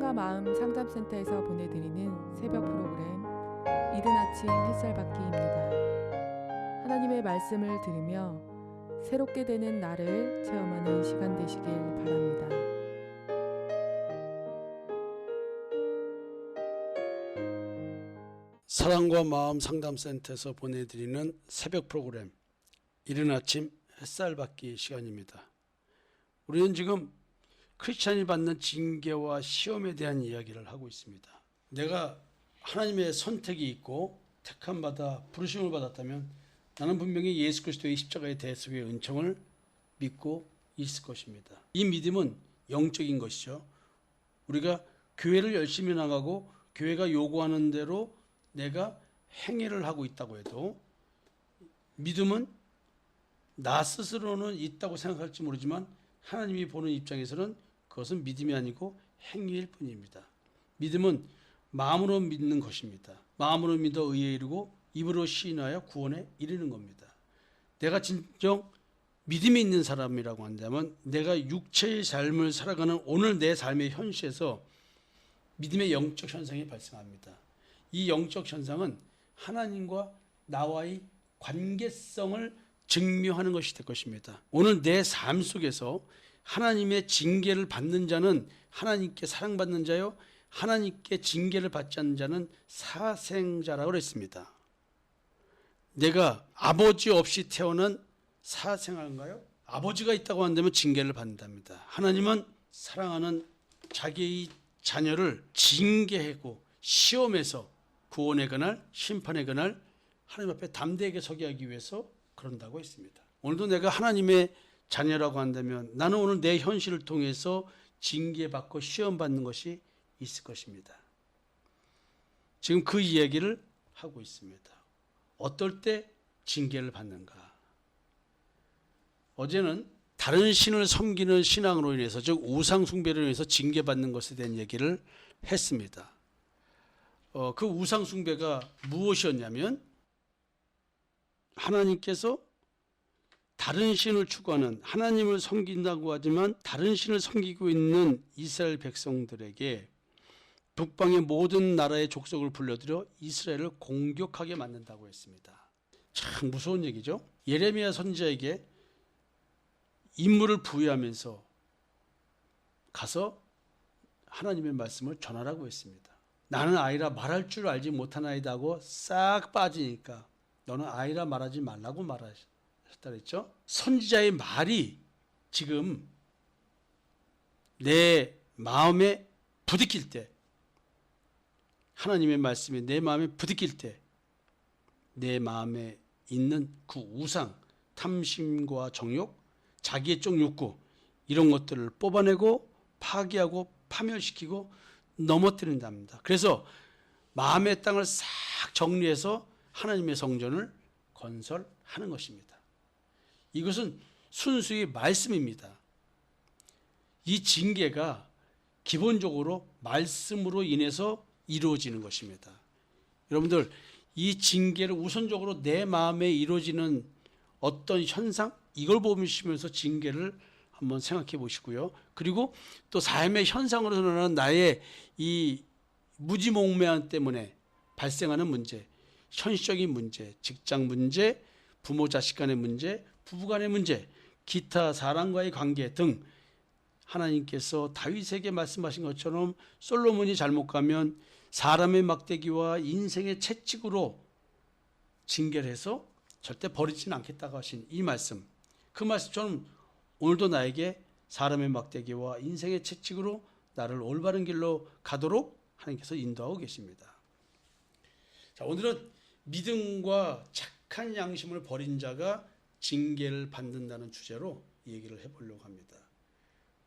사랑과 마음 상담센터에서 보내드리는 새벽 프로그램 이른 아침 햇살 받기입니다. 하나님의 말씀을 들으며 새롭게 되는 나를 체험하는 시간 되시길 바랍니다. 사랑과 마음 상담센터에서 보내드리는 새벽 프로그램 이른 아침 햇살 받기 시간입니다. 우리는 지금 크리스찬이 받는 징계와 시험에 대한 이야기를 하고 있습니다. 내가 하나님의 선택이 있고 택함 받아 부르심을 받았다면 나는 분명히 예수 그리스도의 십자가의 대속의 은총을 믿고 있을 것입니다. 이 믿음은 영적인 것이죠. 우리가 교회를 열심히 나가고 교회가 요구하는 대로 내가 행위를 하고 있다고 해도 믿음은 나 스스로는 있다고 생각할지 모르지만 하나님이 보는 입장에서는 그것은 믿음이 아니고 행위일 뿐입니다. 믿음은 마음으로 믿는 것입니다. 마음으로 믿어 의에 이르고 입으로 시인하여 구원에 이르는 겁니다. 내가 진정 믿음이 있는 사람이라고 한다면 내가 육체의 삶을 살아가는 오늘 내 삶의 현실에서 믿음의 영적 현상이 발생합니다. 이 영적 현상은 하나님과 나와의 관계성을 증명하는 것이 될 것입니다. 오늘 내 삶 속에서 하나님의 징계를 받는 자는 하나님께 사랑받는 자요, 하나님께 징계를 받지 않는 자는 사생자라고 그랬습니다. 내가 아버지 없이 태어난 사생아인가요? 아버지가 있다고 한다면 징계를 받는답니다. 하나님은 사랑하는 자기의 자녀를 징계하고 시험에서 구원의 그날, 심판의 그날 하나님 앞에 담대하게 서게 하기 위해서 그런다고 했습니다. 오늘도 내가 하나님의 자녀라고 한다면 나는 오늘 내 현실을 통해서 징계받고 시험받는 것이 있을 것입니다. 지금 그 이야기를 하고 있습니다. 어떨 때 징계를 받는가? 어제는 다른 신을 섬기는 신앙으로 인해서, 즉 우상 숭배로 인해서 징계받는 것에 대한 얘기를 했습니다. 그 우상 숭배가 무엇이었냐면 하나님께서 다른 신을 추구하는, 하나님을 섬긴다고 하지만 다른 신을 섬기고 있는 이스라엘 백성들에게 북방의 모든 나라의 족속을 불러들여 이스라엘을 공격하게 만든다고 했습니다. 참 무서운 얘기죠. 예레미야 선지자에게 임무를 부여하면서 가서 하나님의 말씀을 전하라고 했습니다. 나는 아이라 말할 줄 알지 못하나이다 하고 싹 빠지니까 너는 아이라 말하지 말라고 말하셨다 그랬죠. 선지자의 말이 지금 내 마음에 부딪힐 때, 하나님의 말씀이 내 마음에 부딪힐 때 내 마음에 있는 그 우상, 탐심과 정욕, 자기의 쪽 욕구 이런 것들을 뽑아내고 파괴하고 파멸시키고 넘어뜨린답니다. 그래서 마음의 땅을 싹 정리해서 하나님의 성전을 건설하는 것입니다. 이것은 순수히 말씀입니다. 이 징계가 기본적으로 말씀으로 인해서 이루어지는 것입니다. 여러분들, 이 징계를 우선적으로 내 마음에 이루어지는 어떤 현상, 이걸 보시면서 징계를 한번 생각해 보시고요. 그리고 또 삶의 현상으로 드러나는 나의 이 무지몽매함 때문에 발생하는 문제, 현실적인 문제, 직장 문제, 부모 자식 간의 문제, 부부 간의 문제, 기타 사람과의 관계 등 하나님께서 다윗에게 말씀하신 것처럼 솔로몬이 잘못 가면 사람의 막대기와 인생의 채찍으로 징계를 해서 절대 버리지는 않겠다고 하신 이 말씀, 그 말씀처럼 오늘도 나에게 사람의 막대기와 인생의 채찍으로 나를 올바른 길로 가도록 하나님께서 인도하고 계십니다. 자, 오늘은 믿음과 착한 양심을 버린 자가 징계를 받는다는 주제로 얘기를 해보려고 합니다.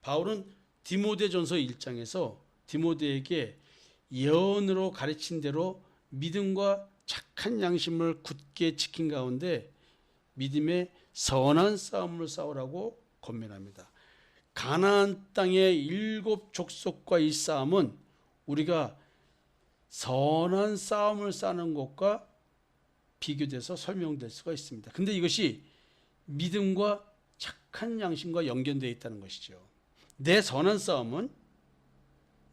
바울은 디모데전서 1장에서 디모데에게 예언으로 가르친 대로 믿음과 착한 양심을 굳게 지킨 가운데 믿음의 선한 싸움을 싸우라고 권면합니다. 가나안 땅의 7 족속과의 싸움은 우리가 선한 싸움을 싸는 것과 비교돼서 설명될 수가 있습니다. 그런데 이것이 믿음과 착한 양심과 연결되어 있다는 것이죠. 내 선한 싸움은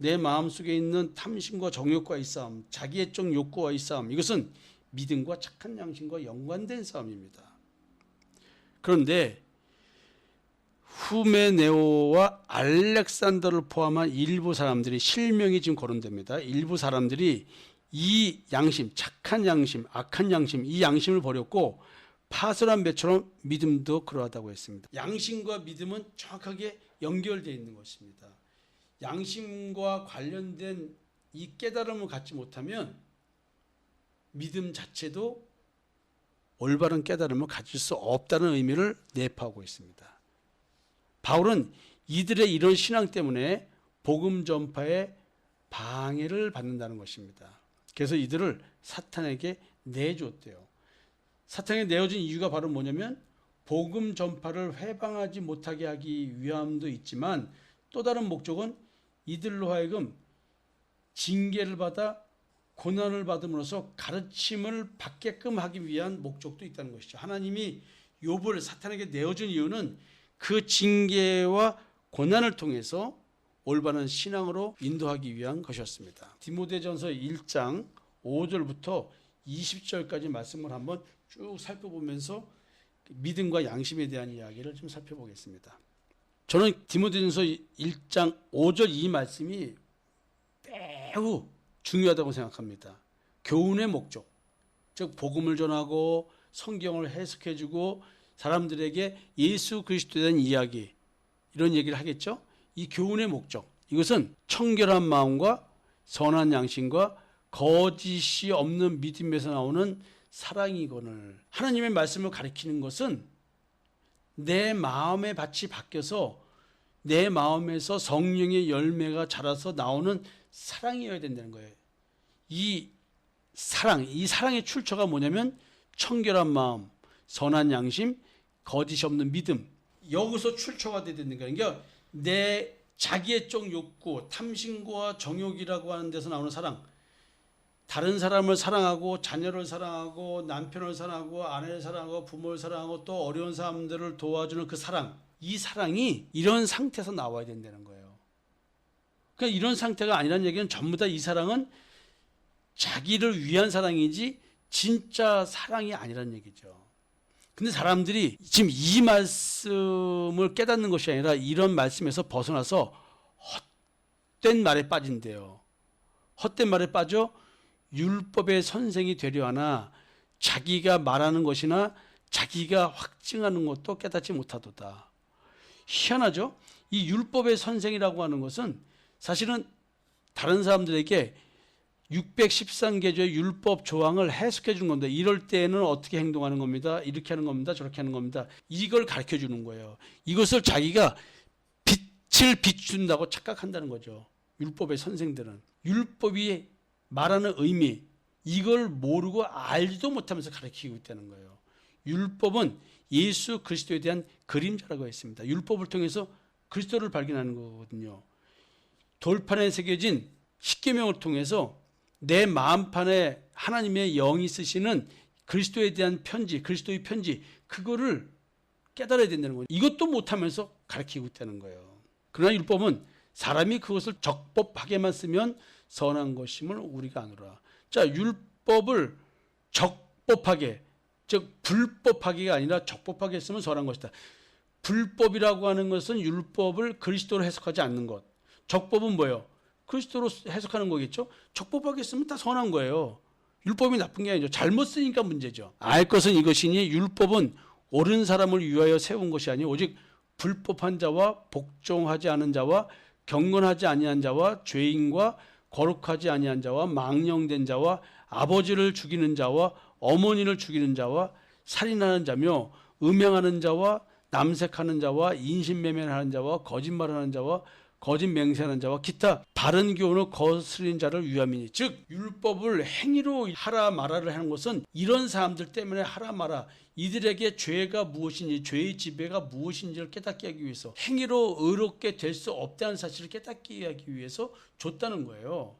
내 마음속에 있는 탐심과 정욕과의 싸움, 자기애적 욕구와의 싸움, 이것은 믿음과 착한 양심과 연관된 싸움입니다. 그런데 후메네오와 알렉산더를 포함한 일부 사람들이, 실명이 지금 거론됩니다. 일부 사람들이 이 양심, 착한 양심, 악한 양심, 이 양심을 버렸고 파선한 배처럼 믿음도 그러하다고 했습니다. 양심과 믿음은 정확하게 연결되어 있는 것입니다. 양심과 관련된 이 깨달음을 갖지 못하면 믿음 자체도 올바른 깨달음을 가질 수 없다는 의미를 내포하고 있습니다. 바울은 이들의 이런 신앙 때문에 복음 전파에 방해를 받는다는 것입니다. 그래서 이들을 사탄에게 내줬대요. 사탄에게 내어준 이유가 바로 뭐냐면 복음 전파를 회방하지 못하게 하기 위함도 있지만 또 다른 목적은 이들로 하여금 징계를 받아 고난을 받음으로써 가르침을 받게끔 하기 위한 목적도 있다는 것이죠. 하나님이 욥을 사탄에게 내어준 이유는 그 징계와 고난을 통해서 올바른 신앙으로 인도하기 위한 것이었습니다. 디모데전서 1장 5절부터 20절까지 말씀을 한번 쭉 살펴보면서 믿음과 양심에 대한 이야기를 좀 살펴보겠습니다. 저는 디모데전서 1장 5절 이 말씀이 매우 중요하다고 생각합니다. 교훈의 목적, 즉 복음을 전하고 성경을 해석해주고 사람들에게 예수 그리스도에 대한 이야기, 이런 얘기를 하겠죠. 이 교훈의 목적, 이것은 청결한 마음과 선한 양심과 거짓이 없는 믿음에서 나오는 사랑이거늘, 하나님의 말씀을 가리키는 것은 내 마음의 밭이 바뀌어서 내 마음에서 성령의 열매가 자라서 나오는 사랑이어야 된다는 거예요. 이 사랑의 출처가 뭐냐면 청결한 마음, 선한 양심, 거짓이 없는 믿음, 여기서 출처가 돼야 되는 거예요. 그러니까 내 자기애적 욕구, 탐심과 정욕이라고 하는 데서 나오는 사랑, 다른 사람을 사랑하고 자녀를 사랑하고 남편을 사랑하고 아내를 사랑하고 부모를 사랑하고 또 어려운 사람들을 도와주는 그 사랑, 이 사랑이 이런 상태에서 나와야 된다는 거예요. 그러니까 이런 상태가 아니라는 얘기는 전부 다 이 사랑은 자기를 위한 사랑이지 진짜 사랑이 아니라는 얘기죠. 근데 사람들이 지금 이 말씀을 깨닫는 것이 아니라 이런 말씀에서 벗어나서 헛된 말에 빠진대요. 헛된 말에 빠져 율법의 선생이 되려 하나 자기가 말하는 것이나 자기가 확증하는 것도 깨닫지 못하도다. 희한하죠? 이 율법의 선생이라고 하는 것은 사실은 다른 사람들에게 613개조의 율법 조항을 해석해 주는 겁니다. 이럴 때는 어떻게 행동하는 겁니다. 이렇게 하는 겁니다. 저렇게 하는 겁니다. 이걸 가르쳐 주는 거예요. 이것을 자기가 빛을 비춘다고 착각한다는 거죠. 율법의 선생들은. 율법이 말하는 의미, 이걸 모르고 알지도 못하면서 가르치고 있다는 거예요. 율법은 예수 그리스도에 대한 그림자라고 했습니다. 율법을 통해서 그리스도를 발견하는 거거든요. 돌판에 새겨진 십계명을 통해서 내 마음판에 하나님의 영이 쓰시는 그리스도에 대한 편지, 그리스도의 편지, 그거를 깨달아야 된다는 거예요. 이것도 못하면서 가르치고 있다는 거예요. 그러나 율법은 사람이 그것을 적법하게만 쓰면 선한 것임을 우리가 아노라. 자, 율법을 적법하게, 즉 불법하게가 아니라 적법하게 쓰면 선한 것이다. 불법이라고 하는 것은 율법을 그리스도로 해석하지 않는 것. 적법은 뭐예요? 그리스도로 해석하는 거겠죠. 적법하게 쓰면 다 선한 거예요. 율법이 나쁜 게 아니죠. 잘못 쓰니까 문제죠. 알 것은 이것이니 율법은 옳은 사람을 위하여 세운 것이 아니요 오직 불법한 자와 복종하지 않은 자와 경건하지 아니한 자와 죄인과 거룩하지 아니한 자와 망령된 자와 아버지를 죽이는 자와 어머니를 죽이는 자와 살인하는 자며 음행하는 자와 남색하는 자와 인신매매하는 자와 거짓말하는 자와 거짓 맹세하는 자와 기타 바른 교훈을 거스린 자를 위함이니, 즉 율법을 행위로 하라 마라를 하는 것은 이런 사람들 때문에 하라 마라, 이들에게 죄가 무엇인지 죄의 지배가 무엇인지를 깨닫게 하기 위해서, 행위로 의롭게 될 수 없다는 사실을 깨닫게 하기 위해서 줬다는 거예요.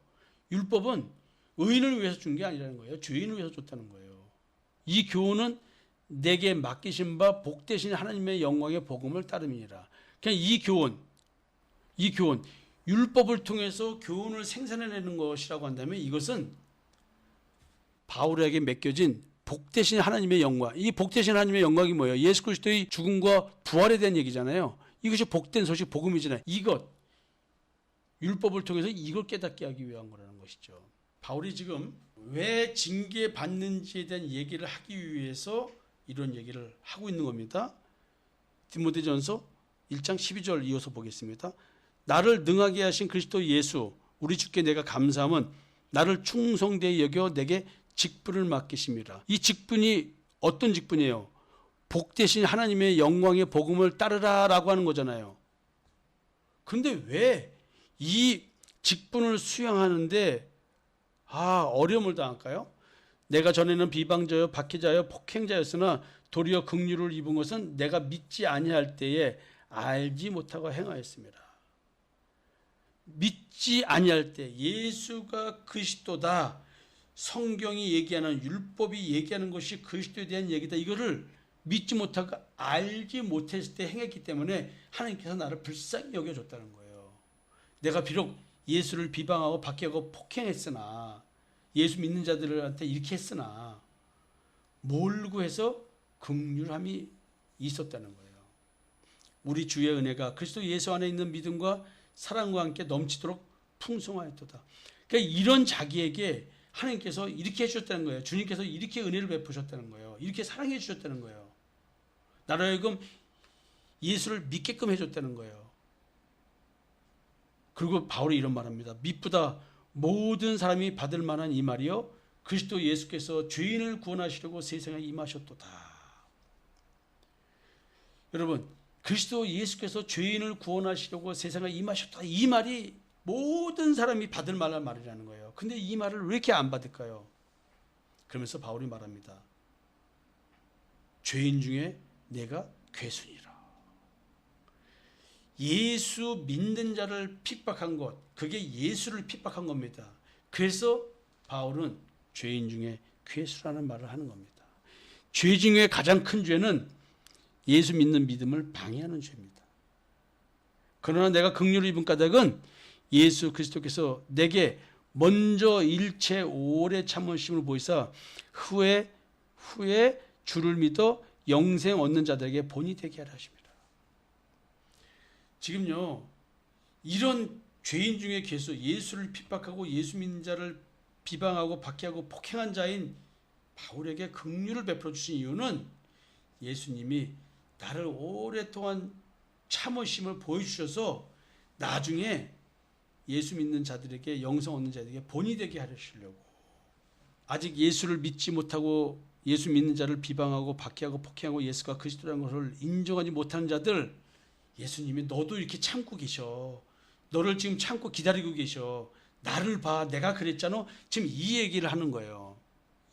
율법은 의인을 위해서 준 게 아니라는 거예요. 죄인을 위해서 줬다는 거예요. 이 교훈은 내게 맡기신 바 복되신 하나님의 영광의 복음을 따름이니라. 그냥 이 교훈 율법을 통해서 교훈을 생산해내는 것이라고 한다면 이것은 바울에게 맡겨진 복되신 하나님의 영광. 이 복되신 하나님의 영광이 뭐예요? 예수 그리스도의 죽음과 부활에 대한 얘기잖아요. 이것이 복된 소식, 복음이잖아요. 이것, 율법을 통해서 이걸 깨닫게 하기 위한 거라는 것이죠. 바울이 지금 왜 징계받는지에 대한 얘기를 하기 위해서 이런 얘기를 하고 있는 겁니다. 디모데전서 1장 12절 이어서 보겠습니다. 나를 능하게 하신 그리스도 예수 우리 주께 내가 감사함은 나를 충성되이 여겨 내게 직분을 맡기심이라. 이 직분이 어떤 직분이에요? 복되신 하나님의 영광의 복음을 따르라라고 하는 거잖아요. 그런데 왜 이 직분을 수행하는데 어려움을 당할까요? 내가 전에는 비방자여 박해자여 폭행자였으나 도리어 긍휼을 입은 것은 내가 믿지 아니할 때에 알지 못하고 행하였습니다. 믿지 아니할 때 예수가 그리스도다. 성경이 얘기하는 율법이 얘기하는 것이 그리스도에 대한 얘기다. 이거를 믿지 못하고 알지 못했을 때 행했기 때문에 하나님께서 나를 불쌍히 여겨줬다는 거예요. 내가 비록 예수를 비방하고 박해하고 폭행했으나 예수 믿는 자들한테 이렇게 했으나 몰고 해서 긍휼함이 있었다는 거예요. 우리 주의 은혜가 그리스도 예수 안에 있는 믿음과 사랑과 함께 넘치도록 풍성하였도다. 그러니까 이런 자기에게 하나님께서 이렇게 해주셨다는 거예요. 주님께서 이렇게 은혜를 베푸셨다는 거예요. 이렇게 사랑해 주셨다는 거예요. 나로 하여금 예수를 믿게끔 해줬다는 거예요. 그리고 바울이 이런 말합니다. 미쁘다 모든 사람이 받을 만한 이 말이요 그리스도 예수께서 죄인을 구원하시려고 세상에 임하셨도다. 여러분, 그리스도 예수께서 죄인을 구원하시려고 세상에 임하셨다. 이 말이 모든 사람이 받을 만한 말이라는 거예요. 근데 이 말을 왜 이렇게 안 받을까요? 그러면서 바울이 말합니다. 죄인 중에 내가 괴순이라. 예수 믿는 자를 핍박한 것, 그게 예수를 핍박한 겁니다. 그래서 바울은 죄인 중에 괴수라는 말을 하는 겁니다. 죄 중에 가장 큰 죄는 예수 믿는 믿음을 방해하는 죄입니다. 그러나 내가 긍휼을 입은 까닭은 예수 그리스도께서 내게 먼저 일체 오래 참으심을 보이사 후에 주를 믿어 영생 얻는 자들에게 본이 되게 하라 하십니다. 지금요, 이런 죄인 중에 괴수, 예수를 핍박하고 예수 믿는 자를 비방하고 박해하고 폭행한 자인 바울에게 긍휼을 베풀어 주신 이유는 예수님이 나를 오랫동안 참으심을 보여주셔서 나중에 예수 믿는 자들에게 영생 얻는 자들에게 본이 되게 하시려고. 아직 예수를 믿지 못하고 예수 믿는 자를 비방하고 박해하고 폭행하고 예수가 그리스도라는 것을 인정하지 못하는 자들, 예수님이 너도 이렇게 참고 계셔. 너를 지금 참고 기다리고 계셔. 나를 봐. 내가 그랬잖아. 지금 이 얘기를 하는 거예요.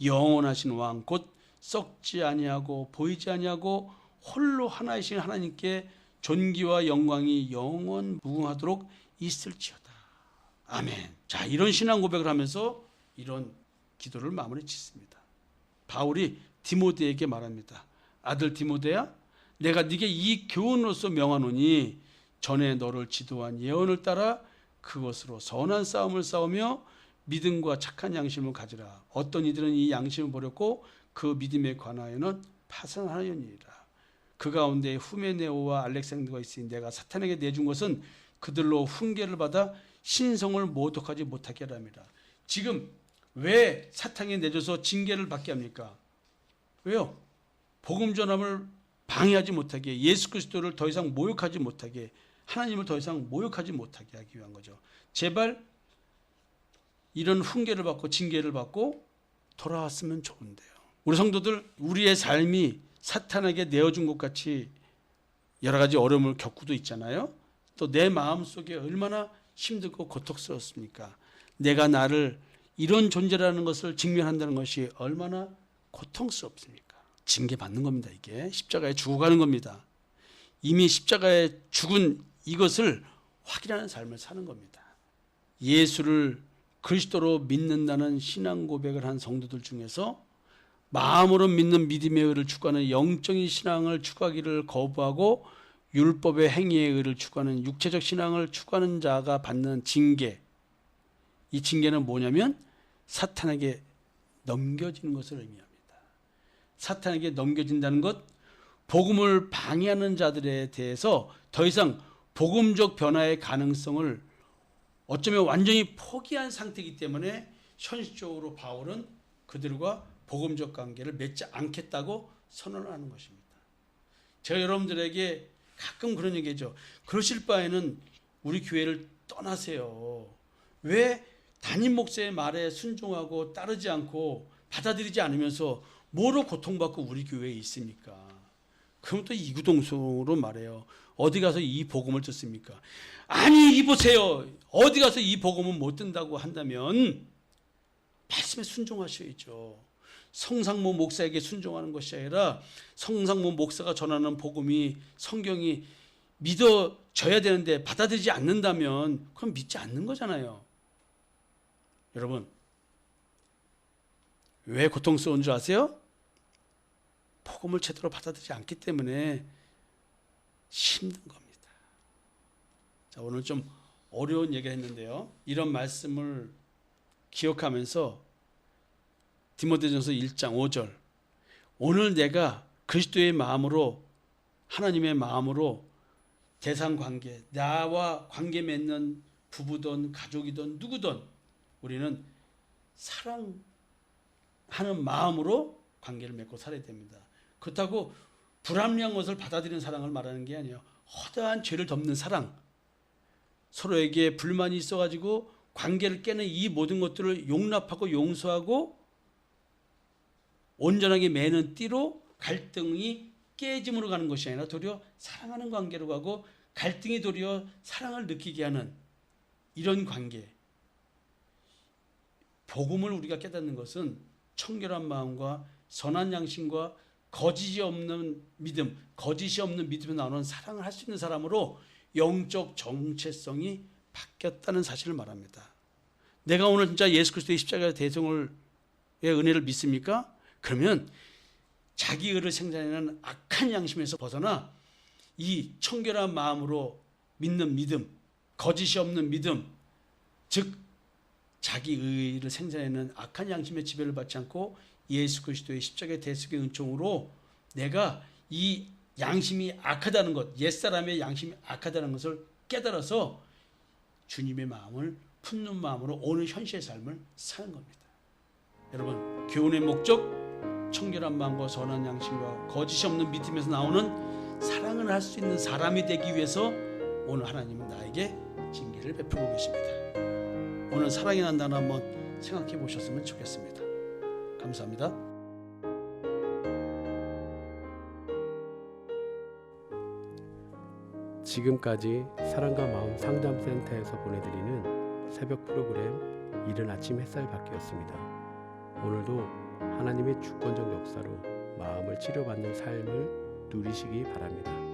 영원하신 왕 곧 썩지 아니하고 보이지 아니하고 홀로 하나이신 하나님께 존귀와 영광이 영원 무궁하도록 있을지어다. 아멘. 자, 이런 신앙 고백을 하면서 이런 기도를 마무리 짓습니다. 바울이 디모데에게 말합니다. 아들 디모데야, 내가 네게 이 교훈으로서 명하노니 전에 너를 지도한 예언을 따라 그것으로 선한 싸움을 싸우며 믿음과 착한 양심을 가지라. 어떤 이들은 이 양심을 버렸고 그 믿음에 관하여는 파산하였느니라. 그 가운데 후메네오와 알렉산더가 있으니 내가 사탄에게 내준 것은 그들로 훈계를 받아 신성을 모독하지 못하게 하랍니다. 지금 왜 사탄에 내줘서 징계를 받게 합니까? 왜요? 복음 전함을 방해하지 못하게, 예수 그리스도를 더 이상 모욕하지 못하게, 하나님을 더 이상 모욕하지 못하게 하기 위한 거죠. 제발 이런 훈계를 받고 징계를 받고 돌아왔으면 좋은데요. 우리 성도들, 우리의 삶이 사탄에게 내어준 것 같이 여러 가지 어려움을 겪고도 있잖아요. 또 내 마음속에 얼마나 힘들고 고통스럽습니까? 내가 나를 이런 존재라는 것을 직면한다는 것이 얼마나 고통스럽습니까? 징계받는 겁니다. 이게 십자가에 죽어가는 겁니다. 이미 십자가에 죽은 이것을 확인하는 삶을 사는 겁니다. 예수를 그리스도로 믿는다는 신앙 고백을 한 성도들 중에서 마음으로 믿는 믿음의 의를 추구하는 영적인 신앙을 추구하기를 거부하고 율법의 행위에 의를 추구하는 육체적 신앙을 추구하는 자가 받는 징계, 이 징계는 뭐냐면 사탄에게 넘겨지는 것을 의미합니다. 사탄에게 넘겨진다는 것, 복음을 방해하는 자들에 대해서 더 이상 복음적 변화의 가능성을 어쩌면 완전히 포기한 상태이기 때문에 현실적으로 바울은 그들과 복음적 관계를 맺지 않겠다고 선언하는 것입니다. 제가 여러분들에게 가끔 그런 얘기죠. 그러실 바에는 우리 교회를 떠나세요. 왜 담임 목사의 말에 순종하고 따르지 않고 받아들이지 않으면서 뭐로 고통받고 우리 교회에 있습니까? 그럼 또 이구동성으로 말해요. 어디 가서 이 복음을 듣습니까? 아니, 이보세요. 어디 가서 이 복음은 못 듣는다고 한다면 말씀에 순종하셔야죠. 성상모 목사에게 순종하는 것이 아니라 성상모 목사가 전하는 복음이, 성경이 믿어져야 되는데 받아들이지 않는다면 그럼 믿지 않는 거잖아요. 여러분, 왜 고통스러운 줄 아세요? 복음을 제대로 받아들이지 않기 때문에 힘든 겁니다. 자, 오늘 좀 어려운 얘기를 했는데요. 이런 말씀을 기억하면서 디모데전서 1장 5절, 오늘 내가 그리스도의 마음으로, 하나님의 마음으로 대상관계, 나와 관계 맺는 부부든 가족이든 누구든 우리는 사랑하는 마음으로 관계를 맺고 살아야 됩니다. 그렇다고 불합리한 것을 받아들이는 사랑을 말하는 게 아니에요. 허다한 죄를 덮는 사랑, 서로에게 불만이 있어가지고 관계를 깨는 이 모든 것들을 용납하고 용서하고 온전하게 매는 띠로 갈등이 깨짐으로 가는 것이 아니라 도리어 사랑하는 관계로 가고 갈등이 도리어 사랑을 느끼게 하는 이런 관계. 복음을 우리가 깨닫는 것은 청결한 마음과 선한 양심과 거짓이 없는 믿음, 거짓이 없는 믿음에 나오는 사랑을 할 수 있는 사람으로 영적 정체성이 바뀌었다는 사실을 말합니다. 내가 오늘 진짜 예수 그리스도의 십자가 대성의 은혜를 믿습니까? 그러면 자기 의를 생산하는 악한 양심에서 벗어나 이 청결한 마음으로 믿는 믿음, 거짓이 없는 믿음, 즉 자기 의를 생산하는 악한 양심의 지배를 받지 않고 예수 그리스도의 십자가의 대속의 은총으로 내가 이 양심이 악하다는 것, 옛사람의 양심이 악하다는 것을 깨달아서 주님의 마음을 품는 마음으로 오늘 현실의 삶을 사는 겁니다. 여러분, 교훈의 목적, 청결한 마음과 선한 양심과 거짓이 없는 믿음에서 나오는 사랑을 할 수 있는 사람이 되기 위해서 오늘 하나님은 나에게 징계를 베풀고 계십니다. 오늘 사랑이라는 단어 한번 생각해 보셨으면 좋겠습니다. 감사합니다. 지금까지 사랑과 마음 상담센터에서 보내드리는 새벽 프로그램 이른 아침 햇살 받기였습니다. 오늘도 하나님의 주권적 역사로 마음을 치료받는 삶을 누리시기 바랍니다.